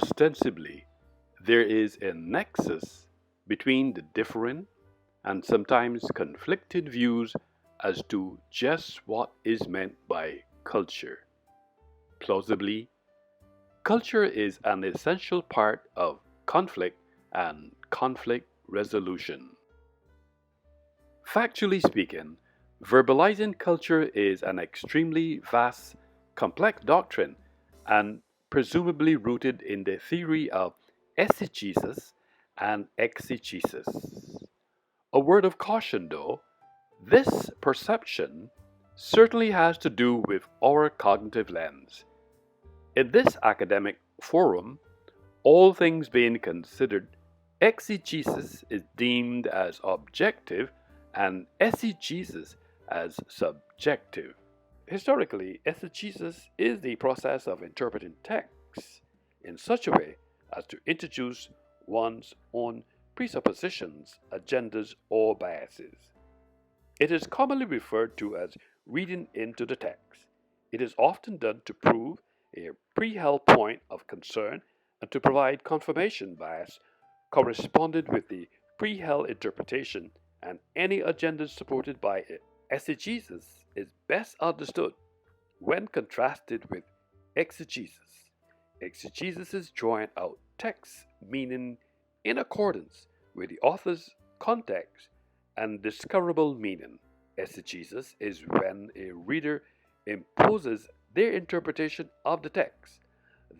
Ostensibly, there is a nexus between the different and sometimes conflicted views as to just what is meant by culture. Plausibly, culture is an essential part of conflict and conflict resolution. Factually speaking, verbalizing culture is an extremely vast, complex doctrine and presumably rooted in the theory of eisegesis and exegesis. A word of caution though, this perception certainly has to do with our cognitive lens. In this academic forum, all things being considered, exegesis is deemed as objective and eisegesis as subjective. Historically, exegesis is the process of interpreting texts in such a way as to introduce one's own presuppositions, agendas, or biases. It is commonly referred to as reading into the text. It is often done to prove a pre-held point of concern and to provide confirmation bias corresponded with the pre-held interpretation, and any agenda supported by it. Eisegesis is best understood when contrasted with exegesis. Exegesis is drawing out text meaning in accordance with the author's context and discoverable meaning. Eisegesis is when a reader imposes their interpretation of the text.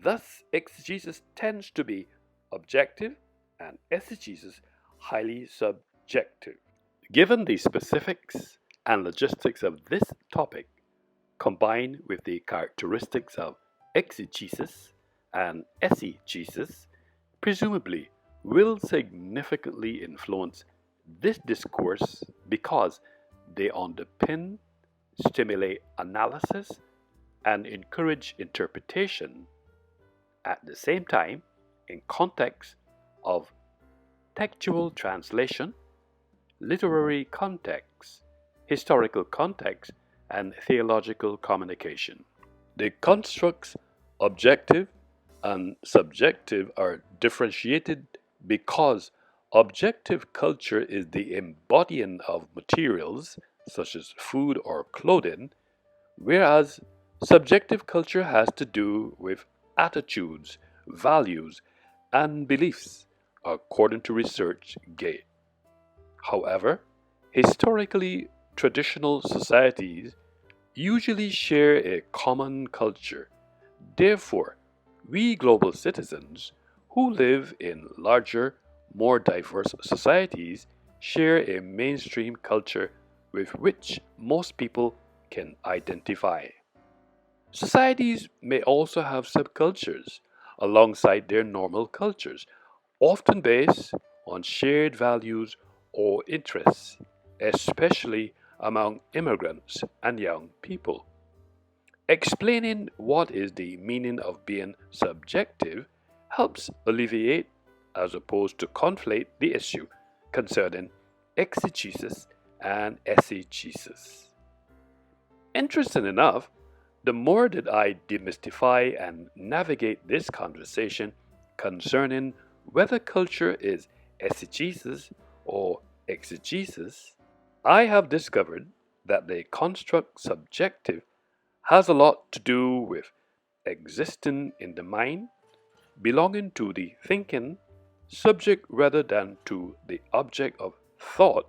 Thus, exegesis tends to be objective and eisegesis highly subjective. Given the specifics and logistics of this topic, combined with the characteristics of exegesis and eisegesis, presumably will significantly influence this discourse because they underpin, stimulate analysis, and encourage interpretation at the same time in context of textual translation, literary context, historical context, and theological communication. The constructs objective and subjective are differentiated because objective culture is the embodying of materials such as food or clothing, whereas subjective culture has to do with attitudes, values, and beliefs, according to ResearchGate. However, historically, traditional societies usually share a common culture. Therefore, we global citizens who live in larger, more diverse societies share a mainstream culture with which most people can identify. Societies may also have subcultures alongside their normal cultures, often based on shared values or interests, especially among immigrants and young people. Explaining what is the meaning of being subjective helps alleviate, as opposed to conflate, the issue concerning exegesis and eisegesis. Interesting enough, the more that I demystify and navigate this conversation concerning whether culture is eisegesis or exegesis, I have discovered that the construct subjective has a lot to do with existing in the mind, belonging to the thinking subject rather than to the object of thought,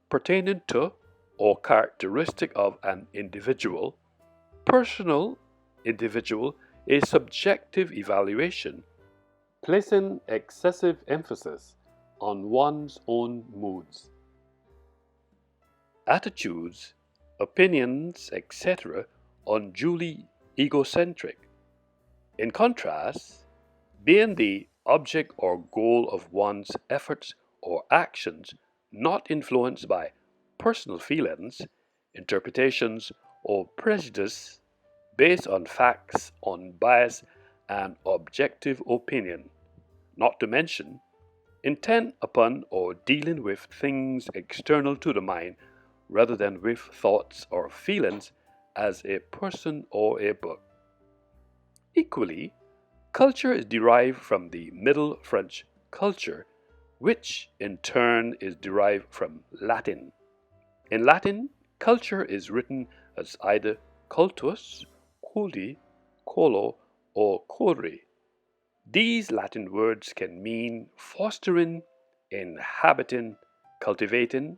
pertaining to or characteristic of an individual, personal, individual, a subjective evaluation, placing excessive emphasis on one's own moods, attitudes, opinions, etc., unduly egocentric. In contrast, being the object or goal of one's efforts or actions, not influenced by personal feelings, interpretations, or prejudice based on facts, unbiased, and objective opinion, not to mention intent upon or dealing with things external to the mind rather than with thoughts or feelings as a person or a book. Equally, Culture is derived from the Middle French culture, which in turn is derived from Latin. In Latin, culture is written as either cultus, culti, colo, or curri. These Latin words can mean fostering, inhabiting, cultivating,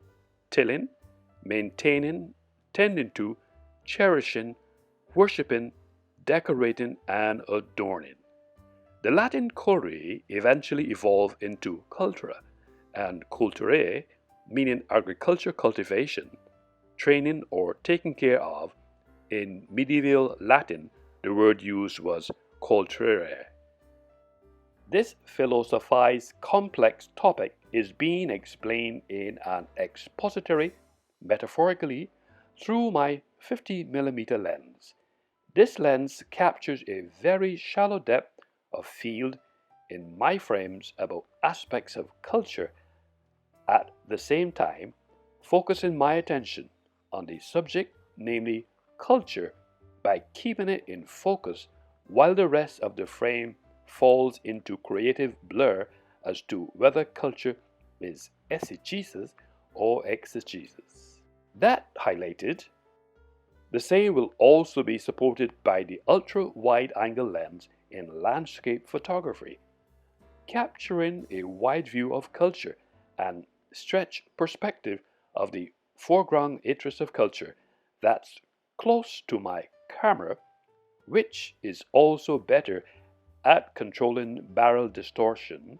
tilling, maintaining, tending to, cherishing, worshipping, decorating, and adorning. The Latin curri eventually evolved into cultura, and culturae, meaning agriculture cultivation, training, or taking care of. In medieval Latin, the word used was culturare. This philosophized complex topic is being explained in an expository, metaphorically, through my 50mm lens. This lens captures a very shallow depth of field in my frames about aspects of culture, at the same time focusing my attention on the subject, namely culture, by keeping it in focus while the rest of the frame falls into creative blur as to whether culture is eisegesis or exegesis. That highlighted, the same will also be supported by the ultra-wide-angle lens in landscape photography, capturing a wide view of culture and stretch perspective of the foreground interest of culture that's close to my camera, which is also better at controlling barrel distortion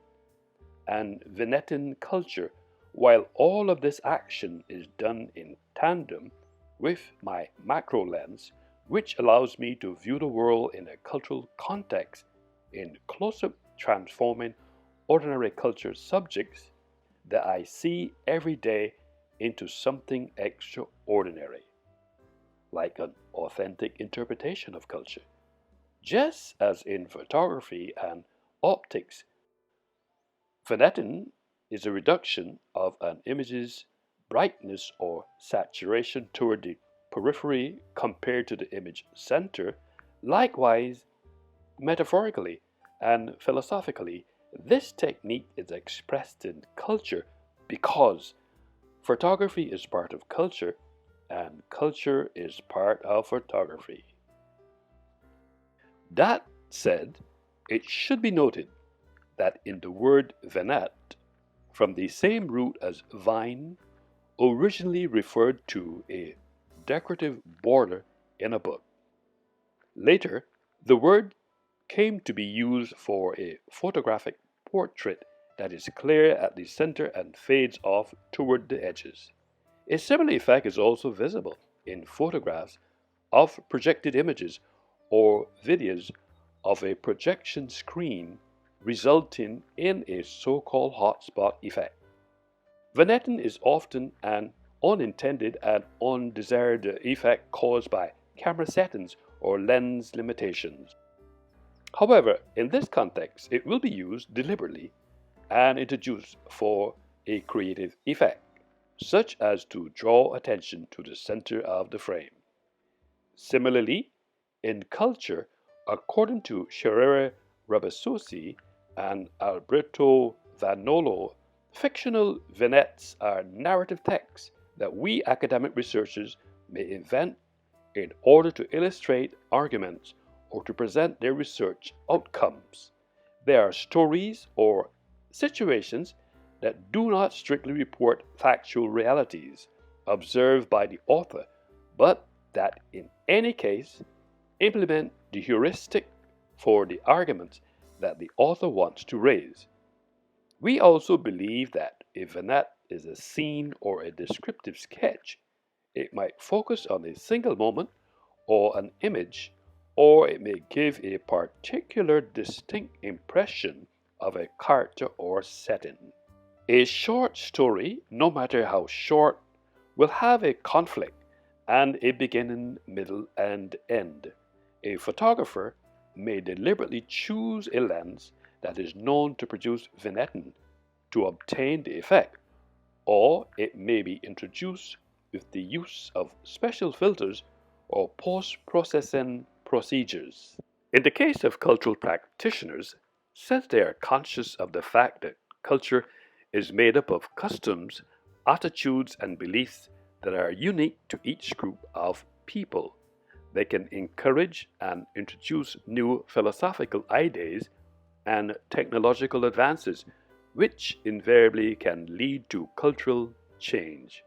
and vignetting culture, while all of this action is done in tandem with my macro lens, which allows me to view the world in a cultural context in close-up, transforming ordinary culture subjects that I see every day into something extraordinary, like an authentic interpretation of culture. Just as in photography and optics, vignetting is a reduction of an image's brightness or saturation toward the periphery compared to the image center. Likewise, metaphorically and philosophically, this technique is expressed in culture because photography is part of culture and culture is part of photography. That said, it should be noted that in the word vignette, from the same root as vine, originally referred to a decorative border in a book. Later, the word came to be used for a photographic portrait that is clear at the center and fades off toward the edges. A similar effect is also visible in photographs of projected images or videos of a projection screen, resulting in a so-called hotspot effect. Vignetting is often an unintended and undesired effect caused by camera settings or lens limitations. However, in this context, it will be used deliberately and introduced for a creative effect, such as to draw attention to the center of the frame. Similarly, in culture, according to Sherere Rabassosi and Alberto Vanolo, fictional vignettes are narrative texts that we academic researchers may invent in order to illustrate arguments or to present their research outcomes. They are stories or situations that do not strictly report factual realities observed by the author, but that in any case implement the heuristic for the arguments that the author wants to raise. We also believe that a vignette is a scene or a descriptive sketch. It might focus on a single moment or an image, or it may give a particular distinct impression of a character or setting. A short story, no matter how short, will have a conflict and a beginning, middle, and end. A photographer may deliberately choose a lens that is known to produce vignetting to obtain the effect, or it may be introduced with the use of special filters or post-processing procedures. In the case of cultural practitioners, since they are conscious of the fact that culture is made up of customs, attitudes, and beliefs that are unique to each group of people, they can encourage and introduce new philosophical ideas and technological advances, which invariably can lead to cultural change.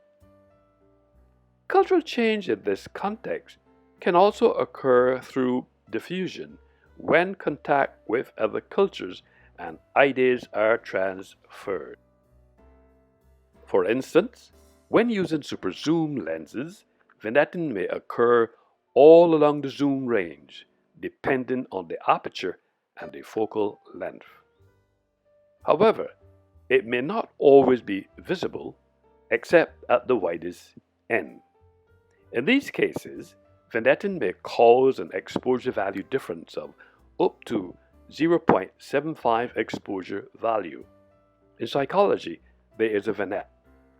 Cultural change in this context can also occur through diffusion when contact with other cultures and ideas are transferred. For instance, when using super zoom lenses, vignetting may occur all along the zoom range, depending on the aperture and the focal length. However, it may not always be visible except at the widest end. In these cases, vignetting may cause an exposure value difference of up to 0.75 exposure value. In psychology, there is a vignette.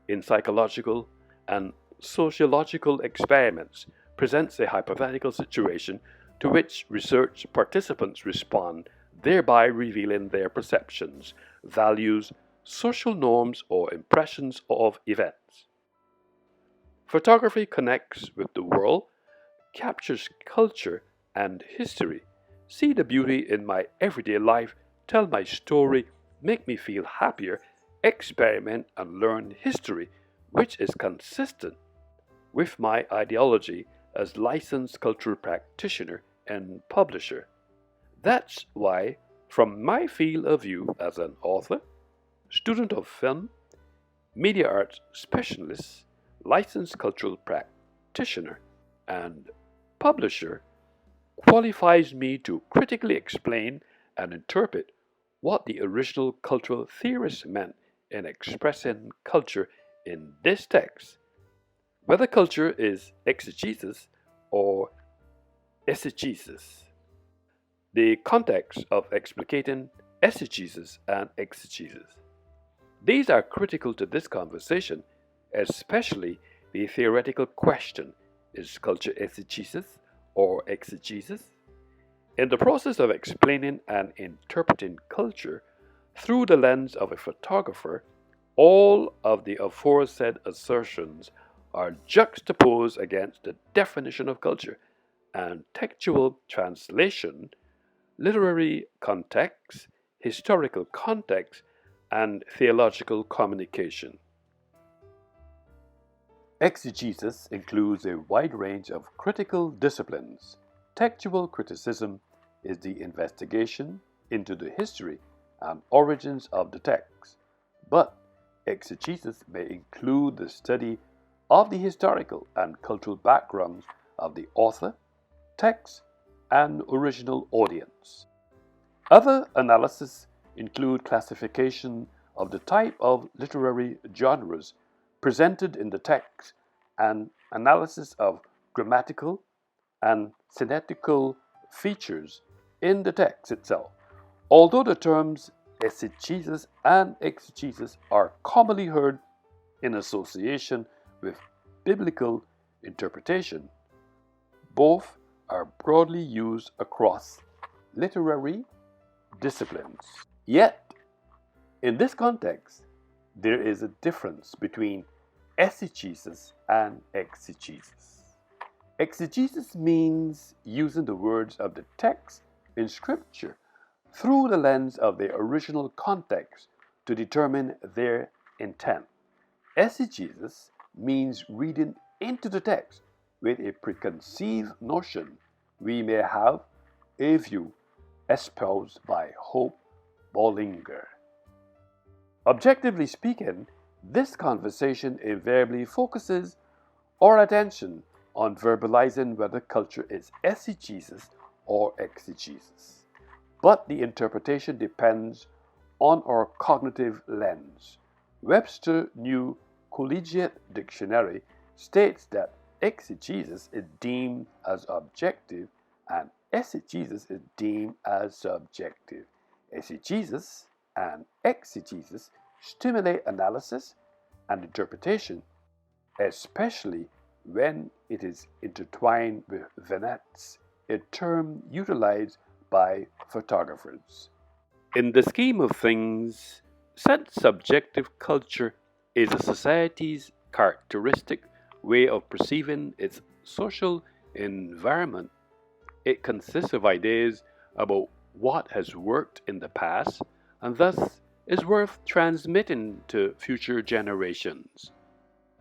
In psychological and sociological experiments, presents a hypothetical situation to which research participants respond, thereby revealing their perceptions, values, social norms, or impressions of events. Photography connects with the world, captures culture and history. See the beauty in my everyday life, tell my story, make me feel happier, experiment and learn history, which is consistent with my ideology as licensed cultural practitioner and publisher. That's why, from my field of view as an author, student of film, media arts specialist, licensed cultural practitioner, and publisher, qualifies me to critically explain and interpret what the original cultural theorists meant in expressing culture in this text, whether culture is exegesis or eisegesis. The context of explicating eisegesis and exegesis. These are critical to this conversation, especially the theoretical question, is culture eisegesis or exegesis? In the process of explaining and interpreting culture through the lens of a photographer, all of the aforesaid assertions are juxtaposed against the definition of culture and textual translation, literary context, historical context, and theological communication. Exegesis includes a wide range of critical disciplines. Textual criticism is the investigation into the history and origins of the text, but exegesis may include the study of the historical and cultural backgrounds of the author, text, and original audience. Other analyses include classification of the type of literary genres presented in the text and analysis of grammatical and syntaxical features in the text itself. Although the terms eisegesis and exegesis are commonly heard in association with biblical interpretation, both are broadly used across literary disciplines. Yet, in this context, there is a difference between eisegesis and exegesis. Exegesis means using the words of the text in Scripture through the lens of their original context to determine their intent. Eisegesis means reading into the text with a preconceived notion. We may have a view espoused by Hope Bollinger. Objectively speaking, this conversation invariably focuses our attention on verbalizing whether culture is eisegesis or exegesis. But the interpretation depends on our cognitive lens. Webster's New Collegiate Dictionary states that exegesis is deemed as objective and eisegesis is deemed as subjective. Eisegesis and exegesis stimulate analysis and interpretation, especially when it is intertwined with vignettes, a term utilized by photographers. In the scheme of things, since subjective culture is a society's characteristic way of perceiving its social environment, it consists of ideas about what has worked in the past and thus is worth transmitting to future generations.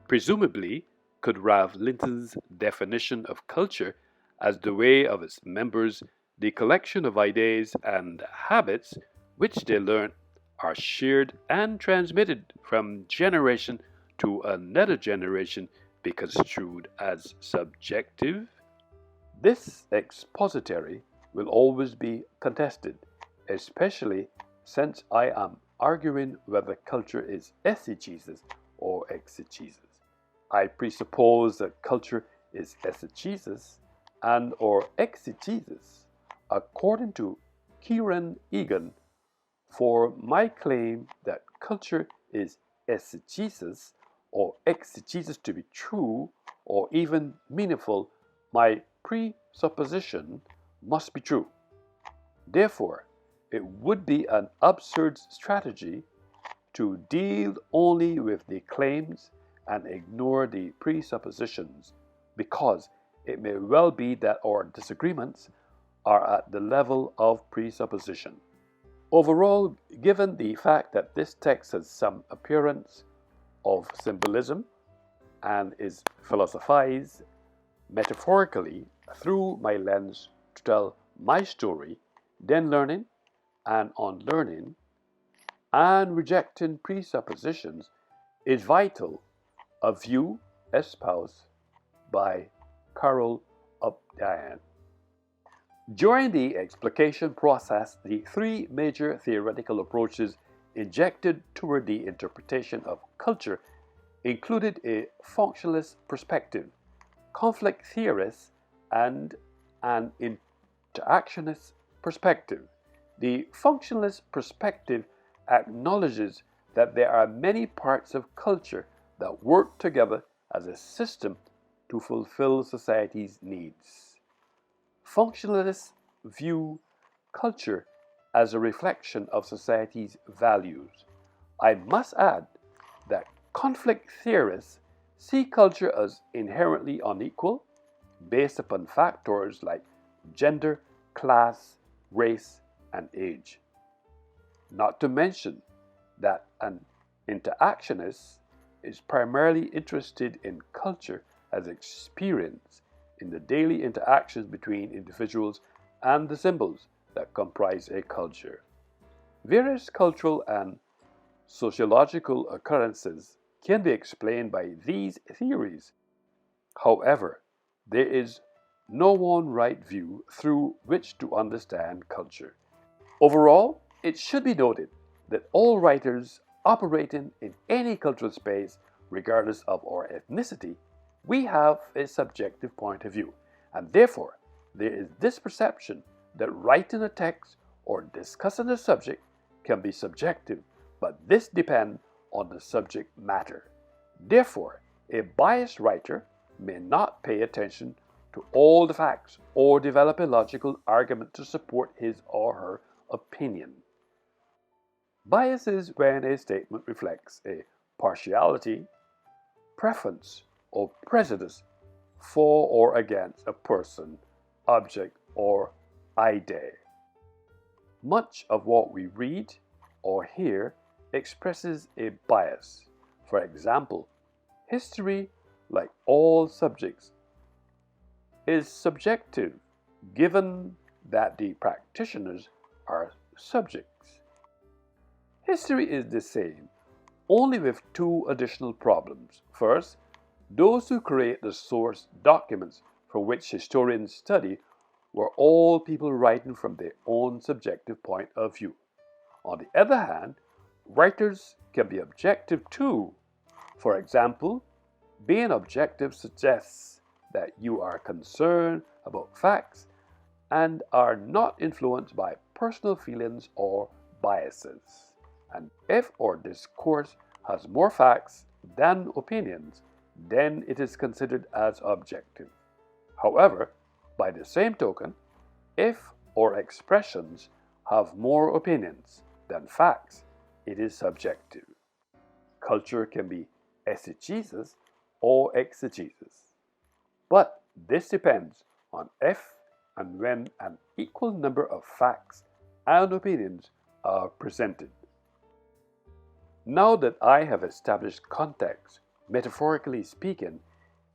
Presumably, could Ralph Linton's definition of culture as the way of its members, the collection of ideas and habits which they learn are shared and transmitted from generation to another generation, be construed as subjective? This expository will always be contested, especially since I am arguing whether culture is eisegesis or exegesis. I presuppose that culture is eisegesis and or exegesis, according to Kieran Egan, for my claim that culture is eisegesis or exegesis to be true or even meaningful, my presupposition must be true. Therefore, it would be an absurd strategy to deal only with the claims and ignore the presuppositions, because it may well be that our disagreements are at the level of presupposition. Overall, given the fact that this text has some appearance of symbolism and is philosophized metaphorically through my lens to tell my story, then learning and unlearning and rejecting presuppositions is vital, a view espoused by Carol Updike. During the explication process, the three major theoretical approaches injected toward the interpretation of culture included a functionalist perspective, conflict theorists, and an interactionist perspective. The functionalist perspective acknowledges that there are many parts of culture that work together as a system to fulfill society's needs. Functionalists view culture as a reflection of society's values. I must add that conflict theorists see culture as inherently unequal, based upon factors like gender, class, race, and age. Not to mention that an interactionist is primarily interested in culture as experience in the daily interactions between individuals and the symbols that comprise a culture. Various cultural and sociological occurrences can be explained by these theories. However, there is no one right view through which to understand culture. Overall, it should be noted that all writers operating in any cultural space, regardless of our ethnicity, we have a subjective point of view, and therefore there is this perception that writing a text or discussing a subject can be subjective, but this depends on the subject matter. Therefore, a biased writer may not pay attention to all the facts or develop a logical argument to support his or her opinion. Bias is when a statement reflects a partiality, preference, or prejudice for or against a person, object, or idea. Much of what we read or hear expresses a bias. For example, history, like all subjects, is subjective given that the practitioners are subjects. History is the same, only with two additional problems. First, those who create the source documents for which historians study were all people writing from their own subjective point of view. On the other hand, writers can be objective too. For example, being objective suggests that you are concerned about facts and are not influenced by personal feelings or biases. And if our discourse has more facts than opinions, then it is considered as objective. However, by the same token, if or expressions have more opinions than facts it is subject to. Culture can be eisegesis or exegesis, but this depends on if and when an equal number of facts and opinions are presented. Now that I have established context, metaphorically speaking,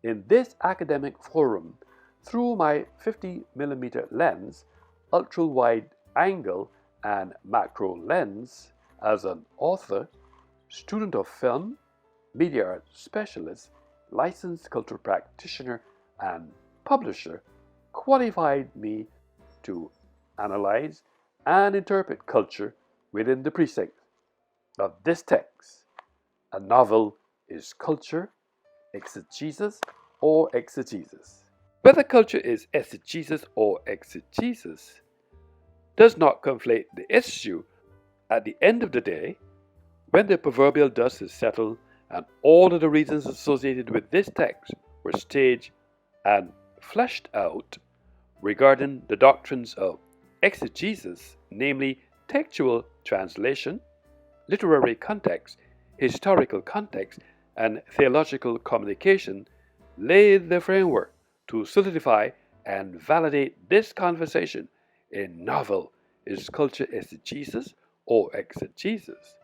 in this academic forum through my 50mm lens, ultra-wide angle, and macro lens as an author, student of film, media arts specialist, licensed cultural practitioner, and publisher, qualified me to analyze and interpret culture within the precincts of this text. A novel is culture, exegesis, or exegesis. Whether culture is eisegesis or exegesis does not conflate the issue. At the end of the day, when the proverbial dust is settled and all of the reasons associated with this text were staged and fleshed out regarding the doctrines of exegesis, namely textual translation, literary context, historical context, and theological communication, laid the framework to solidify and validate this conversation. A novel is culture eisegesis or exegesis.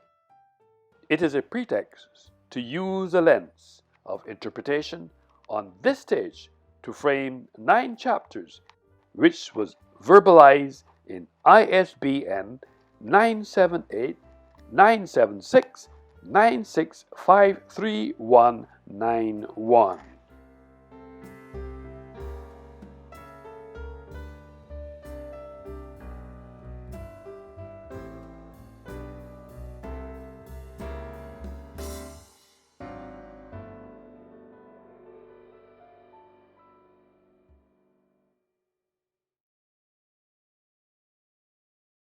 It is a pretext to use a lens of interpretation on this stage to frame 9 chapters, which was verbalized in ISBN 978 976 96539191.